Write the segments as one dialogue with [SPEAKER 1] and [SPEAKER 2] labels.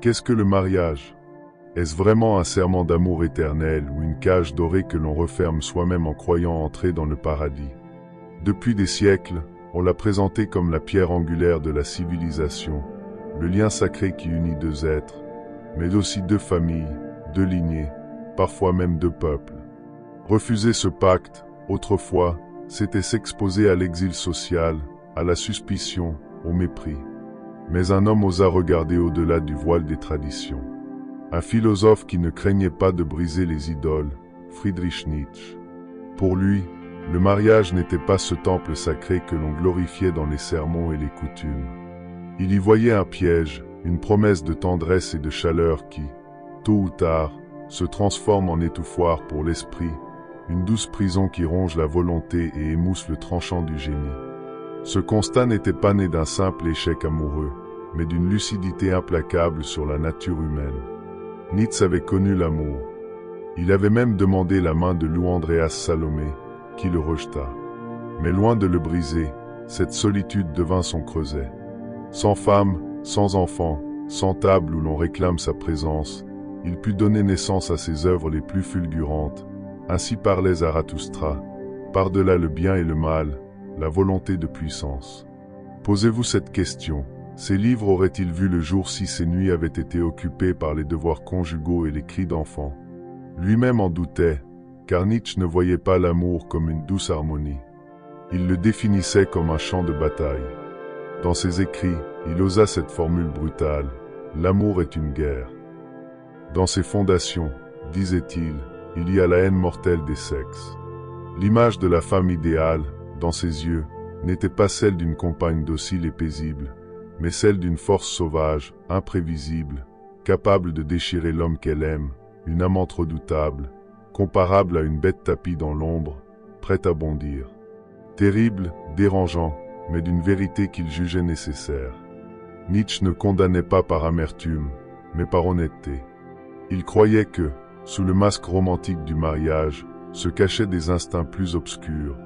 [SPEAKER 1] Qu'est-ce que le mariage? Est-ce vraiment un serment d'amour éternel ou une cage dorée que l'on referme soi-même en croyant entrer dans le paradis? Depuis des siècles, on l'a présenté comme la pierre angulaire de la civilisation, le lien sacré qui unit deux êtres, mais aussi deux familles, deux lignées, parfois même deux peuples. Refuser ce pacte, autrefois, c'était s'exposer à l'exil social, à la suspicion, au mépris. Mais un homme osa regarder au-delà du voile des traditions. Un philosophe qui ne craignait pas de briser les idoles, Friedrich Nietzsche. Pour lui, le mariage n'était pas ce temple sacré que l'on glorifiait dans les sermons et les coutumes. Il y voyait un piège, une promesse de tendresse et de chaleur qui, tôt ou tard, se transforme en étouffoir pour l'esprit, une douce prison qui ronge la volonté et émousse le tranchant du génie. Ce constat n'était pas né d'un simple échec amoureux, mais d'une lucidité implacable sur la nature humaine. Nietzsche avait connu l'amour. Il avait même demandé la main de Lou Andreas Salomé, qui le rejeta. Mais loin de le briser, cette solitude devint son creuset. Sans femme, sans enfant, sans table où l'on réclame sa présence, il put donner naissance à ses œuvres les plus fulgurantes. Ainsi parlait Zarathustra, par-delà le bien et le mal, la volonté de puissance. Posez-vous cette question. Ces livres auraient-ils vu le jour si ces nuits avaient été occupées par les devoirs conjugaux et les cris d'enfants? Lui-même en doutait, car Nietzsche ne voyait pas l'amour comme une douce harmonie. Il le définissait comme un champ de bataille. Dans ses écrits, il osa cette formule brutale, « L'amour est une guerre ». Dans ses fondations, disait-il, il y a la haine mortelle des sexes. L'image de la femme idéale, dans ses yeux, n'était pas celle d'une compagne docile et paisible, mais celle d'une force sauvage, imprévisible, capable de déchirer l'homme qu'elle aime, une amante redoutable, comparable à une bête tapie dans l'ombre, prête à bondir. Terrible, dérangeant, mais d'une vérité qu'il jugeait nécessaire. Nietzsche ne condamnait pas par amertume, mais par honnêteté. Il croyait que, sous le masque romantique du mariage, se cachaient des instincts plus obscurs,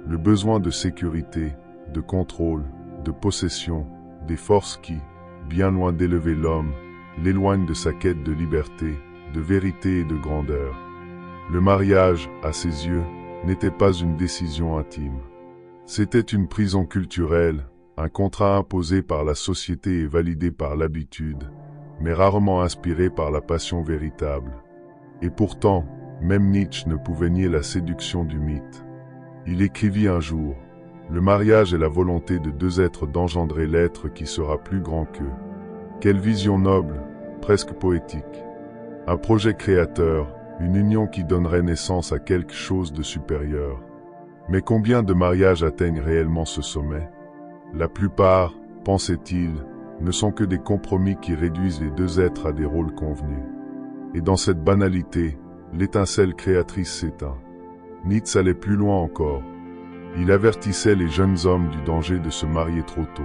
[SPEAKER 1] le besoin de sécurité, de contrôle, de possession, des forces qui, bien loin d'élever l'homme, l'éloignent de sa quête de liberté, de vérité et de grandeur. Le mariage, à ses yeux, n'était pas une décision intime. C'était une prison culturelle, un contrat imposé par la société et validé par l'habitude, mais rarement inspiré par la passion véritable. Et pourtant, même Nietzsche ne pouvait nier la séduction du mythe. Il écrivit un jour, « Le mariage est la volonté de deux êtres d'engendrer l'être qui sera plus grand qu'eux. » Quelle vision noble, presque poétique. Un projet créateur, une union qui donnerait naissance à quelque chose de supérieur. Mais combien de mariages atteignent réellement ce sommet? La plupart, pensait-il, ne sont que des compromis qui réduisent les deux êtres à des rôles convenus. Et dans cette banalité, l'étincelle créatrice s'éteint. Nietzsche allait plus loin encore. Il avertissait les jeunes hommes du danger de se marier trop tôt.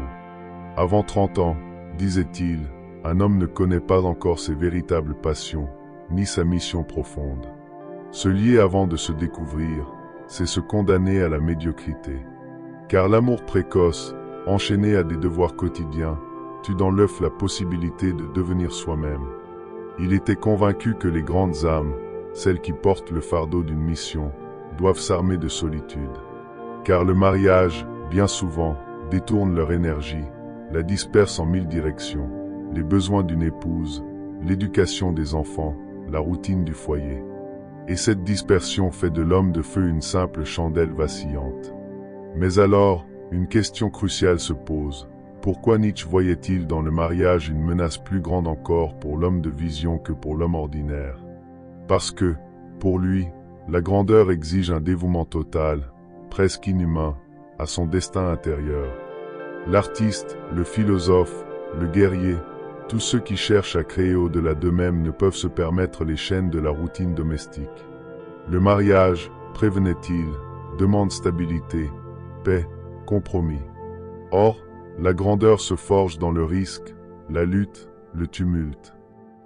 [SPEAKER 1] Avant 30 ans, disait-il, un homme ne connaît pas encore ses véritables passions, ni sa mission profonde. Se lier avant de se découvrir, c'est se condamner à la médiocrité. Car l'amour précoce, enchaîné à des devoirs quotidiens, tue dans l'œuf la possibilité de devenir soi-même. Il était convaincu que les grandes âmes, celles qui portent le fardeau d'une mission, doivent s'armer de solitude. Car le mariage, bien souvent, détourne leur énergie, la disperse en 1000 directions, les besoins d'une épouse, l'éducation des enfants, la routine du foyer. Et cette dispersion fait de l'homme de feu une simple chandelle vacillante. Mais alors, une question cruciale se pose. Pourquoi Nietzsche voyait-il dans le mariage une menace plus grande encore pour l'homme de vision que pour l'homme ordinaire? Parce que, pour lui, la grandeur exige un dévouement total, presque inhumain, à son destin intérieur. L'artiste, le philosophe, le guerrier, tous ceux qui cherchent à créer au-delà d'eux-mêmes ne peuvent se permettre les chaînes de la routine domestique. Le mariage, prévenait-il, demande stabilité, paix, compromis. Or, la grandeur se forge dans le risque, la lutte, le tumulte.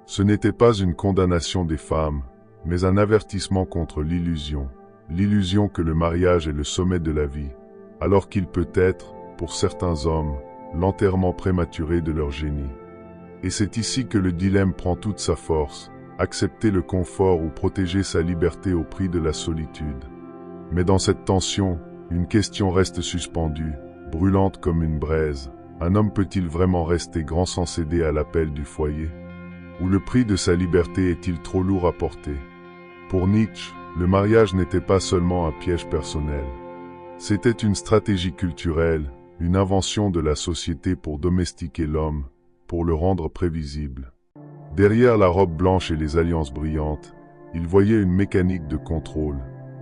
[SPEAKER 1] Ce n'était pas une condamnation des femmes, mais un avertissement contre l'illusion que le mariage est le sommet de la vie, alors qu'il peut être, pour certains hommes, l'enterrement prématuré de leur génie. Et c'est ici que le dilemme prend toute sa force, accepter le confort ou protéger sa liberté au prix de la solitude. Mais dans cette tension, une question reste suspendue, brûlante comme une braise. Un homme peut-il vraiment rester grand sans céder à l'appel du foyer? Ou le prix de sa liberté est-il trop lourd à porter? Pour Nietzsche, le mariage n'était pas seulement un piège personnel. C'était une stratégie culturelle, une invention de la société pour domestiquer l'homme, pour le rendre prévisible. Derrière la robe blanche et les alliances brillantes, il voyait une mécanique de contrôle,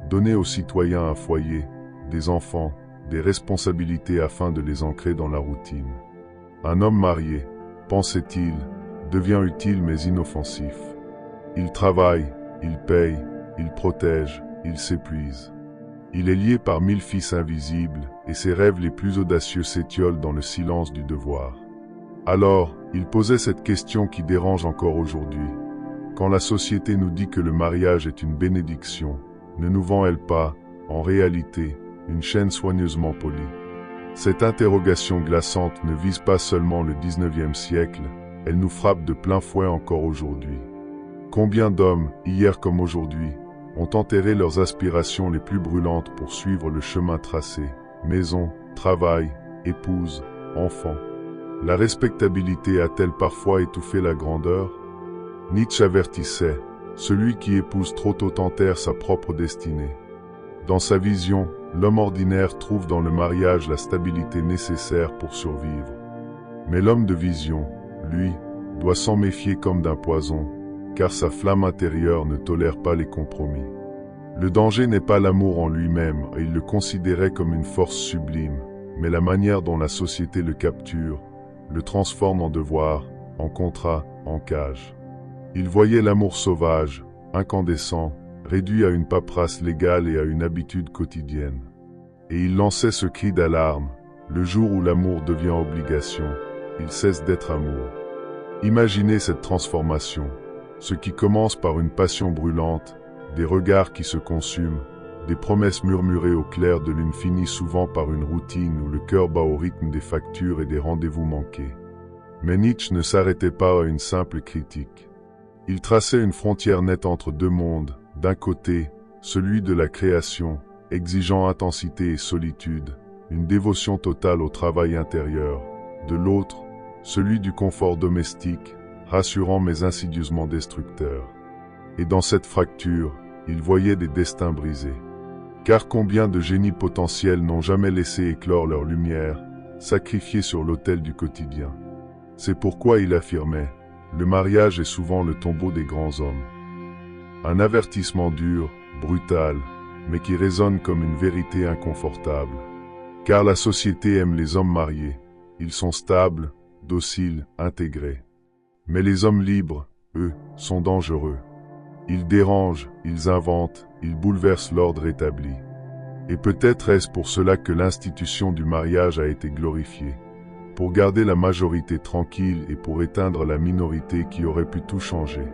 [SPEAKER 1] donner aux citoyens un foyer, des enfants, des responsabilités afin de les ancrer dans la routine. Un homme marié, pensait-il, devient utile mais inoffensif. Il travaille, il paye, il protège, il s'épuise. Il est lié par 1000 fils invisibles et ses rêves les plus audacieux s'étiolent dans le silence du devoir. Alors, il posait cette question qui dérange encore aujourd'hui. Quand la société nous dit que le mariage est une bénédiction, ne nous vend-elle pas, en réalité, une chaîne soigneusement polie? Cette interrogation glaçante ne vise pas seulement le 19e siècle, elle nous frappe de plein fouet encore aujourd'hui. Combien d'hommes, hier comme aujourd'hui, ont enterré leurs aspirations les plus brûlantes pour suivre le chemin tracé, maison, travail, épouse, enfants. La respectabilité a-t-elle parfois étouffé la grandeur? Nietzsche avertissait, celui qui épouse trop tôt enterre sa propre destinée. Dans sa vision, l'homme ordinaire trouve dans le mariage la stabilité nécessaire pour survivre. Mais l'homme de vision, lui, doit s'en méfier comme d'un poison, car sa flamme intérieure ne tolère pas les compromis. Le danger n'est pas l'amour en lui-même, et il le considérait comme une force sublime, mais la manière dont la société le capture, le transforme en devoir, en contrat, en cage. Il voyait l'amour sauvage, incandescent, réduit à une paperasse légale et à une habitude quotidienne. Et il lançait ce cri d'alarme, le jour où l'amour devient obligation, il cesse d'être amour. Imaginez cette transformation, ce qui commence par une passion brûlante, des regards qui se consument, des promesses murmurées au clair de lune finit souvent par une routine où le cœur bat au rythme des factures et des rendez-vous manqués. Mais Nietzsche ne s'arrêtait pas à une simple critique. Il traçait une frontière nette entre deux mondes, d'un côté, celui de la création, exigeant intensité et solitude, une dévotion totale au travail intérieur, de l'autre, celui du confort domestique, rassurant mais insidieusement destructeur. Et dans cette fracture, il voyait des destins brisés. Car combien de génies potentiels n'ont jamais laissé éclore leur lumière, sacrifiés sur l'autel du quotidien. C'est pourquoi il affirmait, le mariage est souvent le tombeau des grands hommes. Un avertissement dur, brutal, mais qui résonne comme une vérité inconfortable. Car la société aime les hommes mariés, ils sont stables, dociles, intégrés. Mais les hommes libres, eux, sont dangereux. Ils dérangent, ils inventent, ils bouleversent l'ordre établi. Et peut-être est-ce pour cela que l'institution du mariage a été glorifiée, pour garder la majorité tranquille et pour éteindre la minorité qui aurait pu tout changer.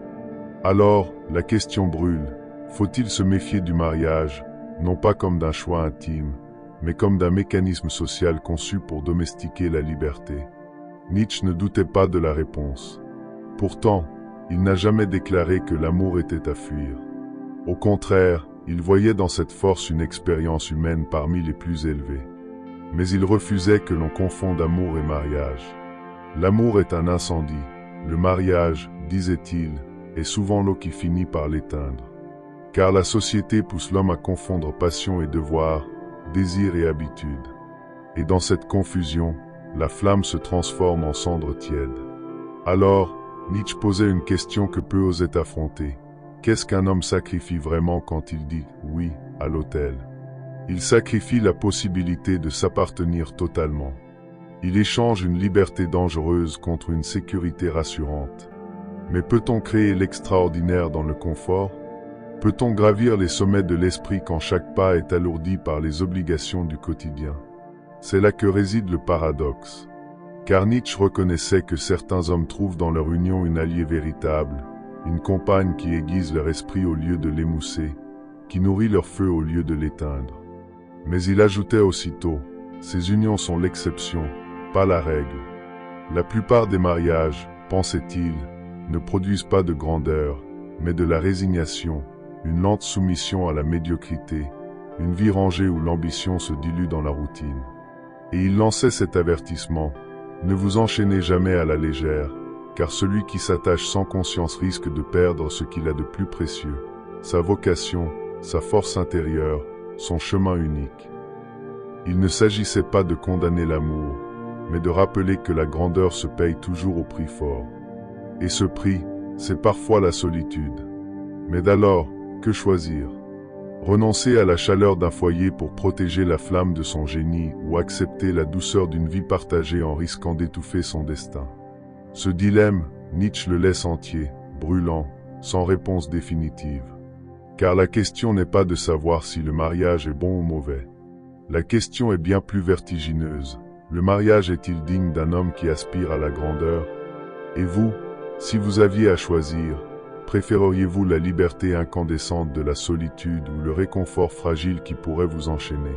[SPEAKER 1] Alors, la question brûle, faut-il se méfier du mariage, non pas comme d'un choix intime, mais comme d'un mécanisme social conçu pour domestiquer la liberté? Nietzsche ne doutait pas de la réponse. Pourtant, il n'a jamais déclaré que l'amour était à fuir. Au contraire, il voyait dans cette force une expérience humaine parmi les plus élevées. Mais il refusait que l'on confonde amour et mariage. L'amour est un incendie, le mariage, disait-il, est souvent l'eau qui finit par l'éteindre. Car la société pousse l'homme à confondre passion et devoir, désir et habitude. Et dans cette confusion, la flamme se transforme en cendre tiède. Alors, Nietzsche posait une question que peu osaient affronter. Qu'est-ce qu'un homme sacrifie vraiment quand il dit « oui » à l'autel? Il sacrifie la possibilité de s'appartenir totalement. Il échange une liberté dangereuse contre une sécurité rassurante. Mais peut-on créer l'extraordinaire dans le confort? Peut-on gravir les sommets de l'esprit quand chaque pas est alourdi par les obligations du quotidien? C'est là que réside le paradoxe. Car Nietzsche reconnaissait que certains hommes trouvent dans leur union une alliée véritable, une compagne qui aiguise leur esprit au lieu de l'émousser, qui nourrit leur feu au lieu de l'éteindre. Mais il ajoutait aussitôt, ces unions sont l'exception, pas la règle. La plupart des mariages, pensait-il, ne produisent pas de grandeur, mais de la résignation, une lente soumission à la médiocrité, une vie rangée où l'ambition se dilue dans la routine. Et il lançait cet avertissement: ne vous enchaînez jamais à la légère, car celui qui s'attache sans conscience risque de perdre ce qu'il a de plus précieux, sa vocation, sa force intérieure, son chemin unique. Il ne s'agissait pas de condamner l'amour, mais de rappeler que la grandeur se paye toujours au prix fort. Et ce prix, c'est parfois la solitude. Mais d'alors, que choisir? Renoncer à la chaleur d'un foyer pour protéger la flamme de son génie ou accepter la douceur d'une vie partagée en risquant d'étouffer son destin. Ce dilemme, Nietzsche le laisse entier, brûlant, sans réponse définitive. Car la question n'est pas de savoir si le mariage est bon ou mauvais. La question est bien plus vertigineuse. Le mariage est-il digne d'un homme qui aspire à la grandeur? Et vous, si vous aviez à choisir, préféreriez-vous la liberté incandescente de la solitude ou le réconfort fragile qui pourrait vous enchaîner?